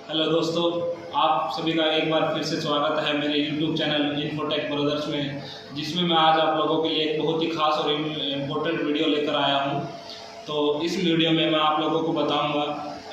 Hello दोस्तों, आप सभी का एक बार फिर से स्वागत है मेरे YouTube चैनल इन्फोटेक ब्रदर्स में, जिसमें मैं आज आप लोगों के लिए एक बहुत ही खास और इम्पोर्टेंट वीडियो लेकर आया हूं। तो इस वीडियो में मैं आप लोगों को बताऊंगा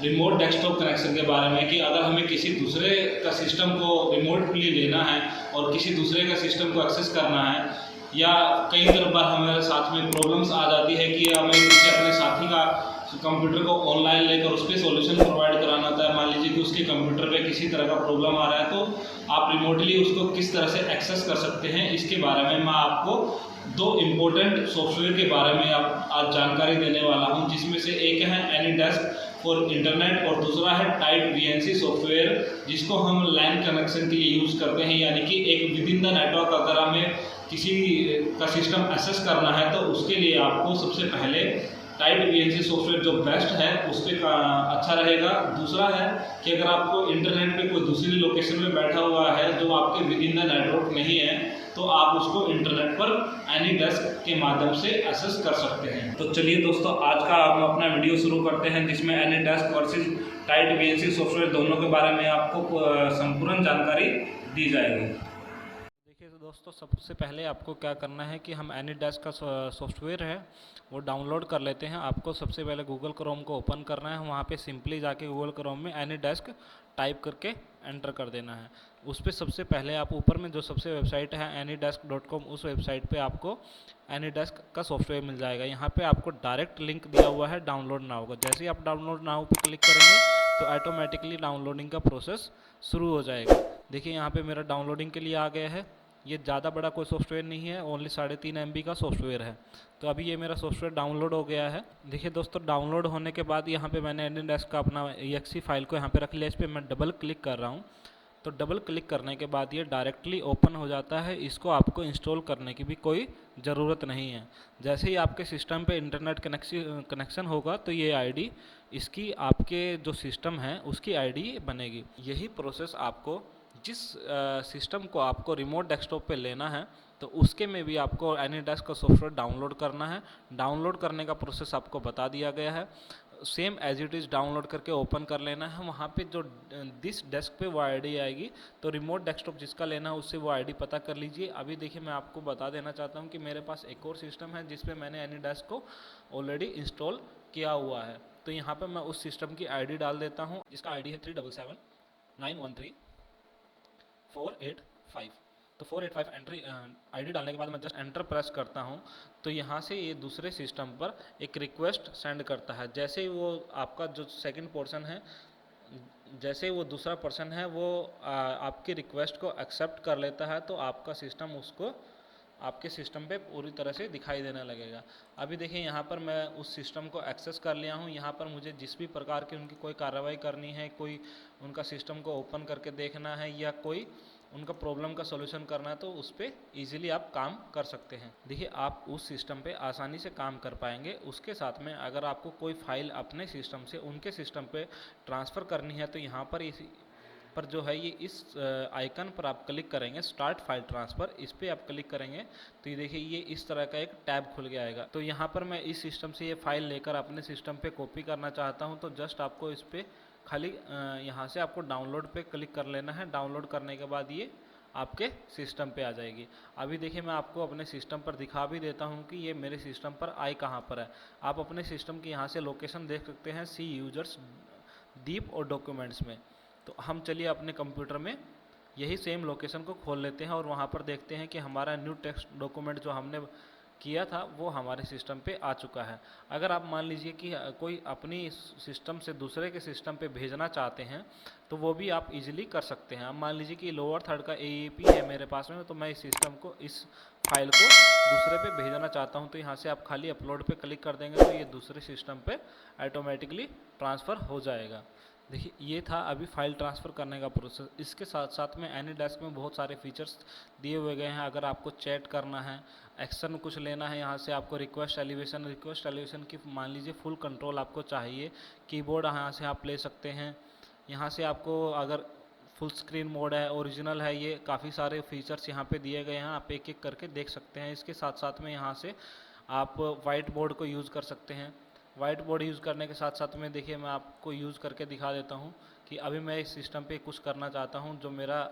रिमोट डेस्कटॉप कनेक्शन के बारे में कि अगर हमें किसी दूसरे का सिस्टम को रिमोटली लेना है और किसी दूसरे का सिस्टम को एक्सेस करना है, या कई बार हमारे साथ में प्रॉब्लम्स आ जाती है कि हमें किसी अपने साथी का कंप्यूटर को ऑनलाइन लेकर उस पर सॉल्यूशन प्रोवाइड कराना होता है। मान लीजिए कि उसके कंप्यूटर पे किसी तरह का प्रॉब्लम आ रहा है, तो आप रिमोटली उसको किस तरह से एक्सेस कर सकते हैं, इसके बारे में मैं आपको दो इम्पोर्टेंट सॉफ्टवेयर के बारे में आज जानकारी देने वाला हूं, जिसमें से एक है एनीडेस्क फॉर इंटरनेट और दूसरा है टाइप वीएनसी सॉफ्टवेयर, जिसको हम लैन कनेक्शन के लिए यूज़ करते हैं। यानी कि एक विद इन द नेटवर्क अगर हमें किसी का सिस्टम एक्सेस करना है तो उसके लिए आपको सबसे पहले टाइप वीएनसी सॉफ्टवेयर जो बेस्ट है उस पर अच्छा रहेगा। दूसरा है कि अगर आपको इंटरनेट पे कोई दूसरी लोकेशन में बैठा हुआ है जो आपके विद इन द नेटवर्क नहीं है, तो आप उसको इंटरनेट पर एनीडेस्क के माध्यम से एक्सेस कर सकते हैं। तो चलिए दोस्तों, आज का हम अपना वीडियो शुरू करते हैं, जिसमें AnyDesk versus type VNC software दोनों के बारे में आपको संपूर्ण जानकारी दी जाएगी। देखिए दोस्तों, सबसे पहले आपको क्या करना है कि हम एनीडेस्क का सॉफ्टवेयर है वो डाउनलोड कर लेते हैं। आपको सबसे पहले गूगल क्रोम को ओपन करना है, वहाँ पे सिंपली जाके गूगल क्रोम में एनीडेस्क टाइप करके एंटर कर देना है। उस पर सबसे पहले आप ऊपर में जो सबसे वेबसाइट है anydesk.com, उस वेबसाइट पे आपको एनीडेस्क का सॉफ्टवेयर मिल जाएगा। यहाँ पे आपको डायरेक्ट लिंक दिया हुआ है डाउनलोड नाउ का। जैसे ही आप डाउनलोड नाउ पर क्लिक करेंगे तो ऑटोमेटिकली डाउनलोडिंग का प्रोसेस शुरू हो जाएगा। देखिए यहाँ पे मेरा डाउनलोडिंग के लिए आ गया है। ये ज़्यादा बड़ा कोई सॉफ्टवेयर नहीं है, ओनली 3.5 MB का सॉफ्टवेयर है। तो अभी ये मेरा सॉफ्टवेयर डाउनलोड हो गया है। देखिए दोस्तों, डाउनलोड होने के बाद यहाँ पे मैंने एनीडेस्क का अपना exe फाइल को यहाँ पे रख लिया। इस पर मैं डबल क्लिक कर रहा हूँ, तो डबल क्लिक करने के बाद ये डायरेक्टली ओपन हो जाता है। इसको आपको इंस्टॉल करने की भी कोई ज़रूरत नहीं है। जैसे ही आपके सिस्टम पे इंटरनेट कनेक्शन होगा तो ये आईडी इसकी आपके जो सिस्टम है उसकी आईडी बनेगी। यही प्रोसेस आपको जिस सिस्टम को आपको रिमोट डेस्कटॉप पे लेना है तो उसके में भी आपको एनीडेस्क का सॉफ्टवेयर डाउनलोड करना है। डाउनलोड करने का प्रोसेस आपको बता दिया गया है। Same as it is download करके ओपन कर लेना है। वहाँ पे जो दिस डेस्क पे वो आईडी आएगी, तो रिमोट डेस्कटॉप जिसका लेना है उससे वो आईडी पता कर लीजिए। अभी देखिए, मैं आपको बता देना चाहता हूँ कि मेरे पास एक और सिस्टम है जिस पे मैंने एनीडेस्क को ऑलरेडी इंस्टॉल किया हुआ है। तो यहाँ पर मैं उस सिस्टम की आईडी डाल देता हूँ, जिसका आईडी है 377913 485। तो 485 एंट्री आईडी डालने के बाद मैं जस्ट एंटर प्रेस करता हूं, तो यहाँ से ये दूसरे सिस्टम पर एक रिक्वेस्ट सेंड करता है। जैसे ही वो आपका जो सेकंड पोर्शन है, जैसे ही वो दूसरा पर्सन है वो आपकी रिक्वेस्ट को एक्सेप्ट कर लेता है, तो आपका सिस्टम उसको आपके सिस्टम पे पूरी तरह से दिखाई देने लगेगा। अभी देखिए, यहाँ पर मैं उस सिस्टम को एक्सेस कर लिया हूँ। यहाँ पर मुझे जिस भी प्रकार की उनकी कोई कार्रवाई करनी है, कोई उनका सिस्टम को ओपन करके देखना है या कोई उनका प्रॉब्लम का सॉल्यूशन करना है, तो उस पर ईजिली आप काम कर सकते हैं। देखिए, आप उस सिस्टम पे आसानी से काम कर पाएंगे। उसके साथ में अगर आपको कोई फाइल अपने सिस्टम से उनके सिस्टम पे ट्रांसफ़र करनी है, तो यहाँ पर पर जो है ये इस आइकन पर आप क्लिक करेंगे, स्टार्ट फाइल ट्रांसफ़र, इस पर आप क्लिक करेंगे तो ये देखिए ये इस तरह का एक टैब खुल के आएगा। तो यहाँ पर मैं इस सिस्टम से ये फाइल लेकर अपने सिस्टम पे कॉपी करना चाहता हूँ, तो जस्ट आपको इस पर खाली यहाँ से आपको डाउनलोड पे क्लिक कर लेना है। डाउनलोड करने के बाद ये आपके सिस्टम पे आ जाएगी। अभी देखिए, मैं आपको अपने सिस्टम पर दिखा भी देता हूँ कि ये मेरे सिस्टम पर आई कहाँ पर है। आप अपने सिस्टम की यहाँ से लोकेशन देख सकते हैं, सी यूजर्स, डीप और डॉक्यूमेंट्स में। तो हम चलिए अपने कंप्यूटर में यही सेम लोकेशन को खोल लेते हैं और वहाँ पर देखते हैं कि हमारा न्यू टेक्स्ट डॉक्यूमेंट जो हमने किया था वो हमारे सिस्टम पे आ चुका है। अगर आप मान लीजिए कि कोई अपनी सिस्टम से दूसरे के सिस्टम पे भेजना चाहते हैं तो वो भी आप इजीली कर सकते हैं। अब मान लीजिए कि लोअर थर्ड का AEP है मेरे पास में, तो मैं इस सिस्टम को, इस फाइल को दूसरे पे भेजना चाहता हूं, तो यहाँ से आप खाली अपलोड पे क्लिक कर देंगे तो ये दूसरे सिस्टम पे ऑटोमेटिकली ट्रांसफ़र हो जाएगा। देखिए, ये था अभी फाइल ट्रांसफ़र करने का प्रोसेस। इसके साथ साथ में एनीडेस्क में बहुत सारे फीचर्स दिए हुए गए हैं। अगर आपको चैट करना है, एक्शन कुछ लेना है, यहाँ से आपको रिक्वेस्ट एलिवेशन की मान लीजिए फुल कंट्रोल आपको चाहिए, कीबोर्ड यहाँ से आप ले सकते हैं। यहाँ से आपको अगर फुल स्क्रीन मोड है, ओरिजिनल है, ये काफ़ी सारे फीचर्स यहाँ पे दिए गए हैं, आप एक एक करके देख सकते हैं। इसके साथ साथ में यहाँ से आप वाइट बोर्ड को यूज़ कर सकते हैं। वाइट बोर्ड यूज़ करने के साथ साथ में देखिए, मैं आपको यूज़ करके दिखा देता हूँ कि अभी मैं इस सिस्टम पे कुछ करना चाहता हूँ, जो मेरा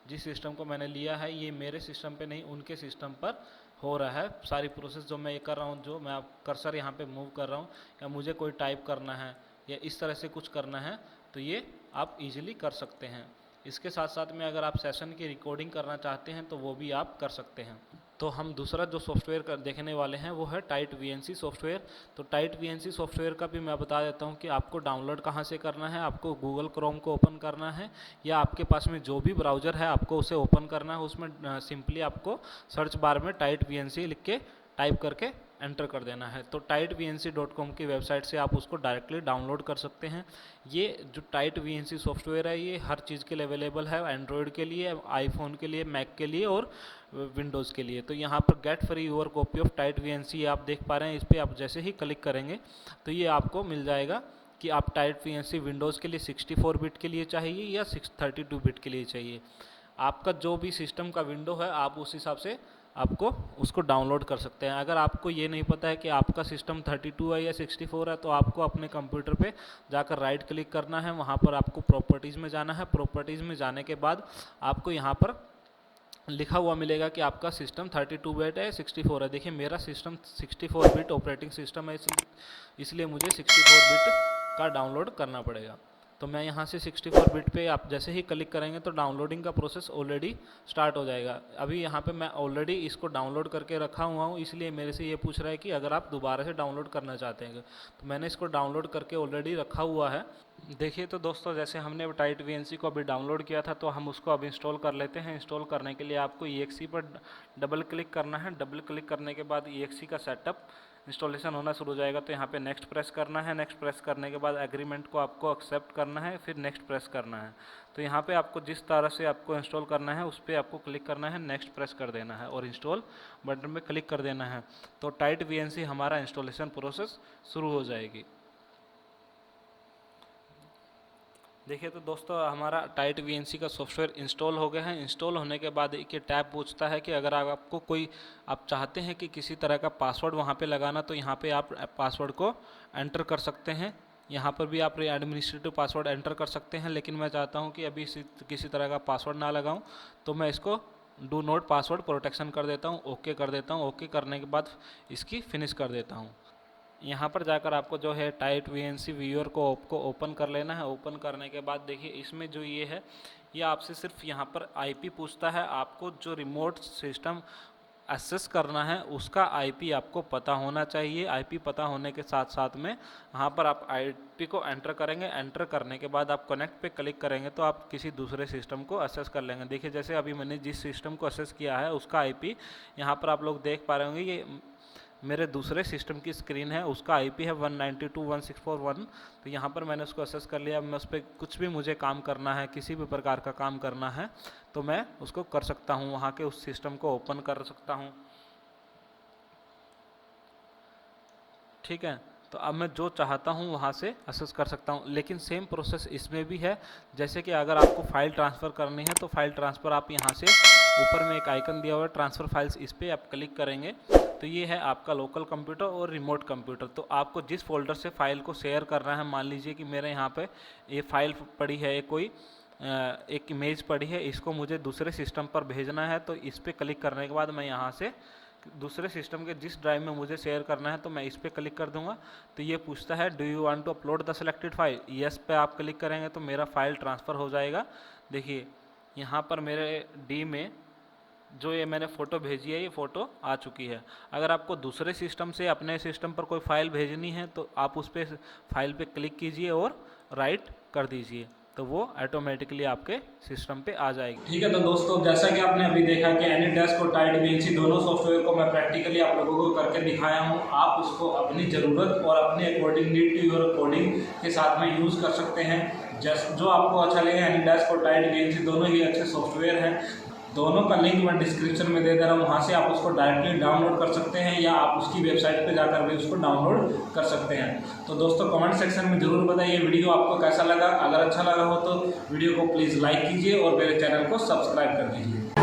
जिस सिस्टम को मैंने लिया है ये मेरे सिस्टम पे नहीं उनके सिस्टम पर हो रहा है। सारी प्रोसेस जो मैं ये कर रहा हूँ, जो मैं कर्सर यहाँ पे मूव कर रहा हूँ, या मुझे कोई टाइप करना है या इस तरह से कुछ करना है, तो ये आप इजीली कर सकते हैं। इसके साथ साथ में अगर आप सेशन की रिकॉर्डिंग करना चाहते हैं तो वो भी आप कर सकते हैं। तो हम दूसरा जो सॉफ्टवेयर देखने वाले हैं वो है टाइट VNC सॉफ्टवेयर। तो टाइट VNC सॉफ्टवेयर का भी मैं बता देता हूं कि आपको डाउनलोड कहां से करना है। आपको गूगल क्रोम को ओपन करना है या आपके पास में जो भी ब्राउज़र है आपको उसे ओपन करना है। उसमें सिंपली आपको सर्च बार में टाइट VNC लिख के टाइप करके एंटर कर देना है। तो TightVNC.com की वेबसाइट से आप उसको डायरेक्टली डाउनलोड कर सकते हैं। ये जो टाइट VNC सॉफ्टवेयर है ये हर चीज़ के लिए अवेलेबल है, एंड्रॉयड के लिए, आईफोन के लिए, मैक के लिए और विंडोज़ के लिए। तो यहाँ पर get free your copy of tight VNC आप देख पा रहे हैं। इस पर आप जैसे ही क्लिक करेंगे तो ये आपको मिल जाएगा कि आप टाइट VNC विंडोज़ के लिए 64 बिट के लिए चाहिए या 32 बिट के लिए चाहिए। आपका जो भी सिस्टम का विंडो है आप उस हिसाब से आपको उसको डाउनलोड कर सकते हैं। अगर आपको ये नहीं पता है कि आपका सिस्टम 32 है या 64 है तो आपको अपने कंप्यूटर पे जाकर राइट क्लिक करना है। वहाँ पर आपको प्रॉपर्टीज़ में जाना है। प्रॉपर्टीज़ में जाने के बाद आपको यहाँ पर लिखा हुआ मिलेगा कि आपका सिस्टम 32 बिट है 64 है। देखिए मेरा सिस्टम 64 बिट ऑपरेटिंग सिस्टम है, इसलिए मुझे 64 बिट का डाउनलोड करना पड़ेगा। तो मैं यहाँ से 64 बिट पे आप जैसे ही क्लिक करेंगे तो डाउनलोडिंग का प्रोसेस ऑलरेडी स्टार्ट हो जाएगा। अभी यहाँ पे मैं ऑलरेडी इसको डाउनलोड करके रखा हुआ हूँ, इसलिए मेरे से ये पूछ रहा है कि अगर आप दोबारा से डाउनलोड करना चाहते हैं तो मैंने इसको डाउनलोड करके ऑलरेडी रखा हुआ है। देखिए तो दोस्तों जैसे हमने टाइट VNC को अभी डाउनलोड किया था तो हम उसको अब इंस्टॉल कर लेते हैं। इंस्टॉल करने के लिए आपको EXE पर डबल क्लिक करना है। डबल क्लिक करने के बाद EXE का सेटअप इंस्टॉलेशन होना शुरू हो जाएगा। तो यहाँ पे नेक्स्ट प्रेस करना है। नेक्स्ट प्रेस करने के बाद एग्रीमेंट को आपको एक्सेप्ट करना है, फिर नेक्स्ट प्रेस करना है। तो यहाँ पे आपको जिस तरह से आपको इंस्टॉल करना है उस पर आपको क्लिक करना है, नेक्स्ट प्रेस कर देना है और इंस्टॉल बटन पे क्लिक कर देना है। तो टाइट VNC हमारा इंस्टॉलेशन प्रोसेस शुरू हो जाएगी। देखिए तो दोस्तों हमारा टाइट VNC का सॉफ्टवेयर इंस्टॉल हो गया है। इंस्टॉल होने के बाद एक टैब पूछता है कि अगर आपको कोई आप चाहते हैं कि किसी तरह का पासवर्ड वहाँ पे लगाना तो यहाँ पे आप पासवर्ड को एंटर कर सकते हैं। यहाँ पर भी आप एडमिनिस्ट्रेटिव पासवर्ड एंटर कर सकते हैं, लेकिन मैं चाहता हूँ कि अभी किसी तरह का पासवर्ड ना लगाऊँ तो मैं इसको डू नॉट पासवर्ड प्रोटेक्शन कर देता हूँ, ओके कर देता हूँ। ओके करने के बाद इसकी फिनिश कर देता हूँ। यहाँ पर जाकर आपको जो है टाइट VNC व्यूअर को ओपन कर लेना है। ओपन करने के बाद देखिए इसमें जो ये है ये आपसे सिर्फ यहाँ पर IP पूछता है। आपको जो रिमोट सिस्टम एक्सेस करना है उसका IP आपको पता होना चाहिए। IP पता होने के साथ साथ में यहाँ पर आप IP को एंटर करेंगे। एंटर करने के बाद आप कनेक्ट पे क्लिक करेंगे तो आप किसी दूसरे सिस्टम को एक्सेस कर लेंगे। देखिए जैसे अभी मैंने जिस सिस्टम को एक्सेस किया है उसका IP यहाँ पर आप लोग देख पा रहे होंगे, ये मेरे दूसरे सिस्टम की स्क्रीन है, उसका IP है 192.168.1। तो यहाँ पर मैंने उसको एक्सेस कर लिया। मैं उस पर कुछ भी मुझे काम करना है, किसी भी प्रकार का काम करना है तो मैं उसको कर सकता हूँ, वहाँ के उस सिस्टम को ओपन कर सकता हूँ। ठीक है, तो अब मैं जो चाहता हूँ वहाँ से एक्सेस कर सकता हूँ। लेकिन सेम प्रोसेस इसमें भी है। जैसे कि अगर आपको फाइल ट्रांसफ़र करनी है तो फाइल ट्रांसफ़र आप यहाँ से ऊपर में एक आइकन दिया हुआ है ट्रांसफ़र फाइल्स, इस पर आप क्लिक करेंगे तो ये है आपका लोकल कंप्यूटर और रिमोट कंप्यूटर। तो आपको जिस फोल्डर से फाइल को शेयर करना है, मान लीजिए कि मेरे यहाँ पे ये फाइल पड़ी है, एक इमेज पड़ी है, इसको मुझे दूसरे सिस्टम पर भेजना है। तो इस पर क्लिक करने के बाद मैं यहाँ से दूसरे सिस्टम के जिस ड्राइव में मुझे शेयर करना है तो मैं इस पर क्लिक कर दूंगा। तो ये पूछता है do you want to upload the selected file, yes पे आप क्लिक करेंगे तो मेरा फाइल ट्रांसफ़र हो जाएगा। देखिए यहाँ पर मेरे D में जो ये मैंने फ़ोटो भेजी है ये फ़ोटो आ चुकी है। अगर आपको दूसरे सिस्टम से अपने सिस्टम पर कोई फ़ाइल भेजनी है तो आप उस पर फाइल पे क्लिक कीजिए और राइट कर दीजिए, तो वो ऑटोमेटिकली आपके सिस्टम पे आ जाएगी। ठीक है, तो दोस्तों जैसा कि आपने अभी देखा कि एनीडेस्क और टाइट VNC दोनों सॉफ्टवेयर को मैं प्रैक्टिकली आप लोगों को करके दिखाया हूँ। आप उसको अपनी ज़रूरत और अपने according need to your according के साथ में यूज़ कर सकते हैं। जो आपको अच्छा लगे। एनीडेस्क और टाइट VNC दोनों ही अच्छे सॉफ्टवेयर हैं। दोनों का लिंक मैं डिस्क्रिप्शन में दे दे रहा हूँ, वहाँ से आप उसको डायरेक्टली डाउनलोड कर सकते हैं या आप उसकी वेबसाइट पे जाकर भी उसको डाउनलोड कर सकते हैं। तो दोस्तों कमेंट सेक्शन में ज़रूर बताइए वीडियो आपको कैसा लगा। अगर अच्छा लगा हो तो वीडियो को प्लीज़ लाइक कीजिए और मेरे चैनल को सब्सक्राइब कर दीजिए।